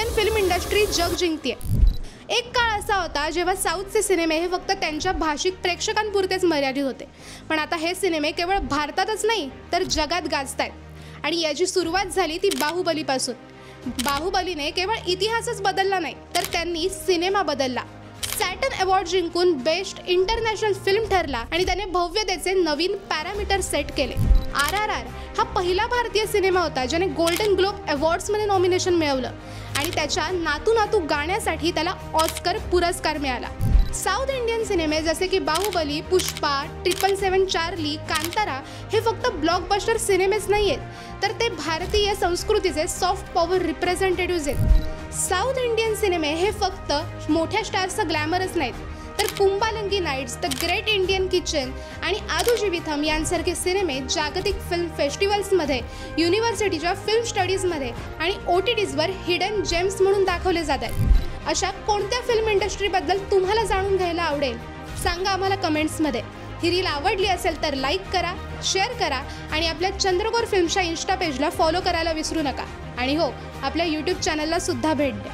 Indian film industry जग जिंकते। एक काळ असा होता जेव्हा साऊथचे सिनेमे हे फक्त त्यांच्या भाषिक प्रेक्षकांपुरतेच मर्यादित होते, पण आता हे सिनेमे केवळ भारतातच नाही तर जगात गाजतायत। आणि याची सुरुवात झाली ती बाहुबलीपासून। बाहुबलीने केवळ इतिहासच बदलला नाही तर त्यांनी सिनेमा बदलला। सॅटर्न अवॉर्ड जिंकून बेस्ट इंटरनॅशनल फिल्म ठरला आणि त्याने भव्यतेचे नवीन पॅरामीटर सेट केले। RRR हा पहिला भारतीय सिनेमा होता ज्याने गोल्डन ग्लोब अवॉर्ड्समध्ये नॉमिनेशन मिळवलं आणि त्याच्या नातू नातू गाण्यासाठी त्याला ऑस्कर पुरस्कार मिळाला। साऊथ इंडियन सिनेमे जसे की बाहुबली, पुष्पा, 777 चार्ली, कांतारा हे फक्त ब्लॉकबस्टर सिनेमेच नाहीयेत, तर ते भारतीय संस्कृतीचे सॉफ्ट पॉवर रिप्रेझेंटेटिव्हज आहेत। साऊथ इंडियन सिनेमे हे फक्त मोठ्या स्टार्सचं ग्लॅमरच नाहीत, तर Kumbalangi Nights, The Great Indian Kitchen आणि आदू जीविथम यांसारखे सिनेमे जागतिक फिल्म फेस्टिवल्समध्ये, युनिव्हर्सिटीच्या फिल्म स्टडीजमध्ये आणि OTTsवर हिडन जेम्स म्हणून दाखवले जात आहेत। अशा कोणत्या फिल्म इंडस्ट्रीबद्दल तुम्हाला जाणून घ्यायला आवडेल सांगा आम्हाला कमेंट्समध्ये। ही रील आवडली असेल तर लाईक करा, शेअर करा आणि आपल्या चंद्रकोर फिल्मच्या इंस्टा पेजला फॉलो करायला विसरू नका। आणि हो, आपल्या यूट्यूब चॅनलला सुद्धा भेट द्या।